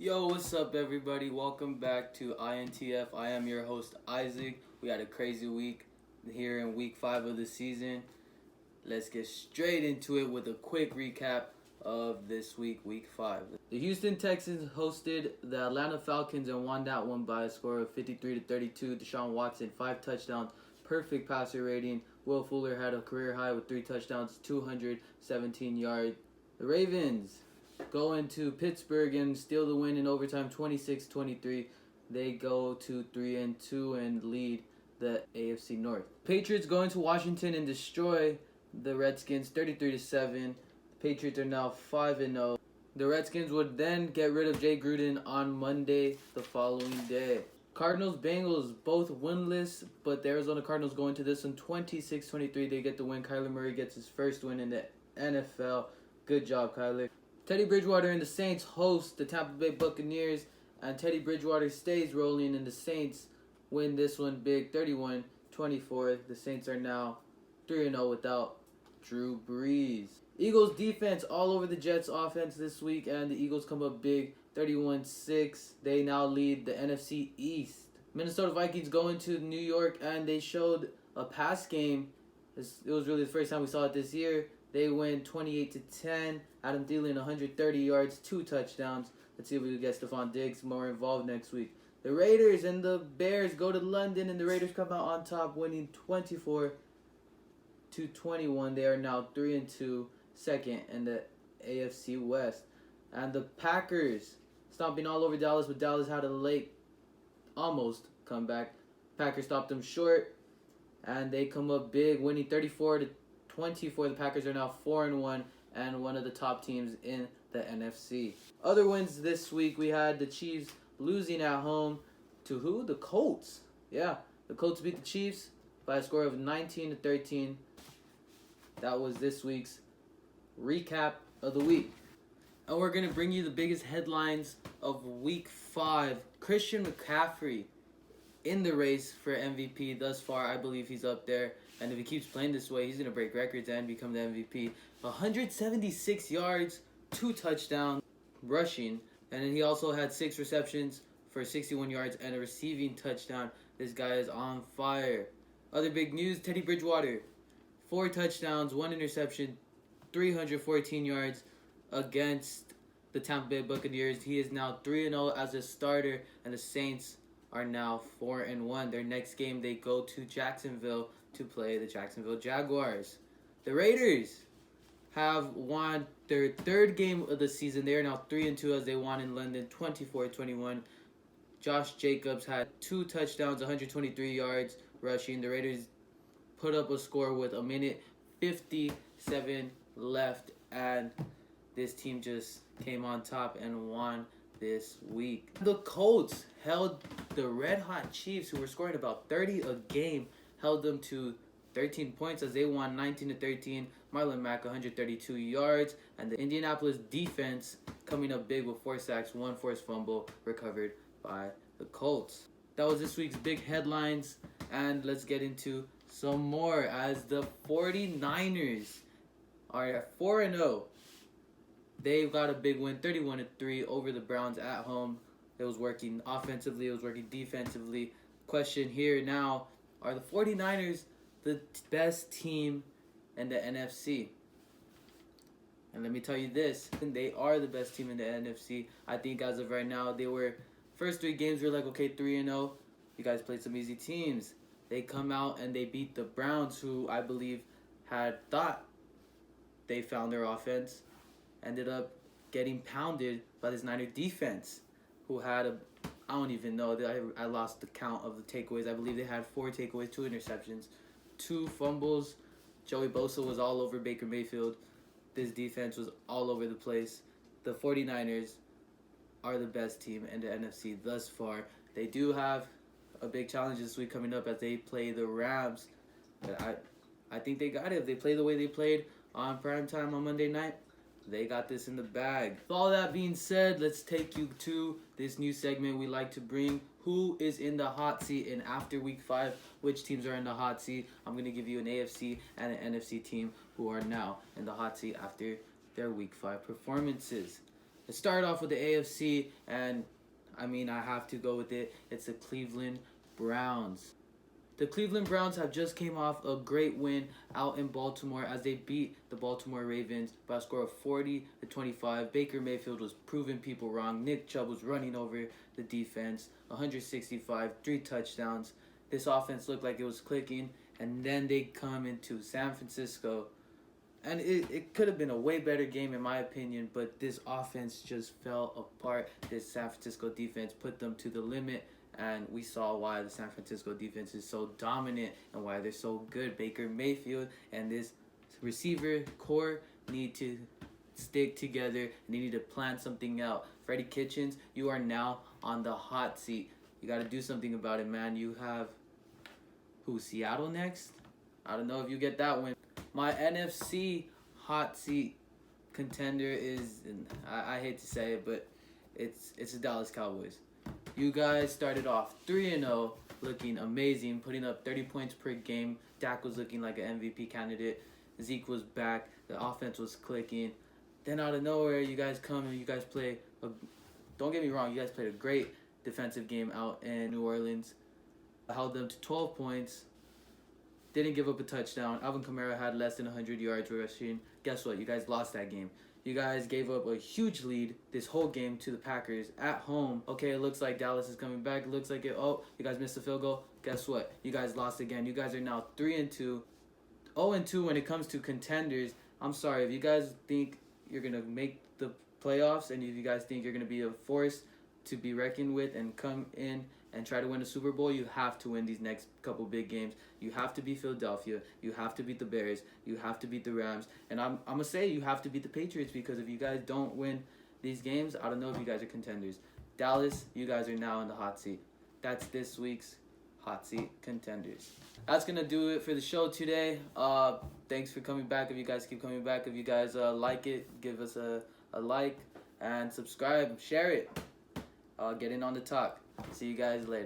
Yo, what's up, everybody? Welcome back to I.T.F. I am your host, Isaac. We had a crazy week here in week 5 of the season. Let's get straight into it with a quick recap of this week, week 5. The Houston Texans hosted the Atlanta Falcons and won that one by a score of 53-32. Deshaun Watson, 5 touchdowns, perfect passer rating. Will Fuller had a career high with 3 touchdowns, 217 yards. The Ravens go into Pittsburgh and steal the win in overtime, 26-23. They go to 3-2 and lead the AFC North. Patriots go into Washington and destroy the Redskins, 33-7. The Patriots are now 5-0. The Redskins would then get rid of Jay Gruden on Monday the following day. Cardinals-Bengals, both winless, but the Arizona Cardinals go into this one 26-23. They get the win. Kyler Murray gets his first win in the NFL. Good job, Kyler. Teddy Bridgewater and the Saints host the Tampa Bay Buccaneers, and Teddy Bridgewater stays rolling, and the Saints win this one big, 31-24. The Saints are now 3-0 without Drew Brees. Eagles defense all over the Jets offense this week, and the Eagles come up big, 31-6. They now lead the NFC East. Minnesota Vikings go into New York, and they showed a pass game. It was really the first time we saw it this year. They win 28-10. Adam Thielen, 130 yards, 2 touchdowns. Let's see if we can get Stephon Diggs more involved next week. The Raiders and the Bears go to London, and the Raiders come out on top, winning 24-21. They are now 3-2, second in the AFC West. And the Packers stomping all over Dallas, but Dallas had a late, almost comeback. Packers stopped them short, and they come up big, winning 34-24. The Packers are now 4-1 and one of the top teams in the NFC. Other wins this week, we had the Chiefs losing at home to who? The Colts. Yeah, the Colts beat the Chiefs by a score of 19-13. That was this week's recap of the week. And we're going to bring you the biggest headlines of week 5. Christian McCaffrey in the race for MVP thus far. I believe he's up there. And if he keeps playing this way, he's going to break records and become the MVP. 176 yards, 2 touchdowns, rushing. And then he also had 6 receptions for 61 yards and a receiving touchdown. This guy is on fire. Other big news, Teddy Bridgewater. 4 touchdowns, 1 interception, 314 yards against the Tampa Bay Buccaneers. He is now 3-0 as a starter, and the Saints are now 4-1. Their next game, they go to Jacksonville to play the Jacksonville Jaguars. The Raiders have won their 3rd game of the season. They are now 3-2 as they won in London, 24-21. Josh Jacobs had 2 touchdowns, 123 yards rushing. The Raiders put up a score with a minute 57 left, and this team just came on top and won this week. The Colts held the red-hot Chiefs, who were scoring about 30 a game, held them to 13 points as they won 19-13. Marlon Mack, 132 yards. And the Indianapolis defense coming up big with 4 sacks, 1 forced fumble recovered by the Colts. That was this week's big headlines. And let's get into some more as the 49ers are at 4-0. They got a big win, 31-3 over the Browns at home. It was working offensively. It was working defensively. Question here now, are the 49ers the best team in the NFC? And let me tell you this, they are the best team in the NFC. I think as of right now, they were, first 3 games we were like, okay, 3-0. You guys played some easy teams. They come out and they beat the Browns, who I believe had thought they found their offense. Ended up getting pounded by this Niner defense, who had I don't even know. I lost the count of the takeaways. I believe they had 4 takeaways, 2 interceptions, 2 fumbles. Joey Bosa was all over Baker Mayfield. This defense was all over the place. The 49ers are the best team in the NFC thus far. They do have a big challenge this week coming up as they play the Rams. But I think they got it. If they play the way they played on primetime on Monday night, they got this in the bag. With all that being said, let's take you to this new segment we like to bring. Who is in the hot seat? And after week 5, which teams are in the hot seat? I'm going to give you an AFC and an NFC team who are now in the hot seat after their week 5 performances. Let's start off with the AFC, and I mean, I have to go with it. It's the Cleveland Browns. The Cleveland Browns have just came off a great win out in Baltimore as they beat the Baltimore Ravens by a score of 40-25. Baker Mayfield was proving people wrong. Nick Chubb was running over the defense. 165, 3 touchdowns. This offense looked like it was clicking, and then they come into San Francisco. And it could have been a way better game in my opinion, but this offense just fell apart. This San Francisco defense put them to the limit. And we saw why the San Francisco defense is so dominant and why they're so good. Baker Mayfield and this receiver core need to stick together and they need to plan something out. Freddie Kitchens, you are now on the hot seat. You got to do something about it, man. You have, Seattle next? I don't know if you get that win. My NFC hot seat contender is, and I hate to say it, but it's the Dallas Cowboys. You guys started off 3-0, looking amazing, putting up 30 points per game. Dak was looking like an MVP candidate. Zeke was back. The offense was clicking. Then out of nowhere, you guys come and you guys play. Don't get me wrong, you guys played a great defensive game out in New Orleans. Held them to 12 points. Didn't give up a touchdown. Alvin Kamara had less than 100 yards rushing. Guess what? You guys lost that game. You guys gave up a huge lead this whole game to the Packers at home. Okay, it looks like Dallas is coming back. It looks like it. Oh, you guys missed the field goal. Guess what? You guys lost again. You guys are now 3-2. 0-2 when it comes to contenders. I'm sorry. If you guys think you're going to make the playoffs and if you guys think you're going to be a force to be reckoned with and come in and try to win a Super Bowl, you have to win these next couple big games. You have to beat Philadelphia. You have to beat the Bears. You have to beat the Rams. And I'm going to say you have to beat the Patriots because if you guys don't win these games, I don't know if you guys are contenders. Dallas, you guys are now in the hot seat. That's this week's hot seat contenders. That's going to do it for the show today. Thanks for coming back. If you guys keep coming back, if you guys like it, give us a like and subscribe. Share it. Get in on the talk. See you guys later.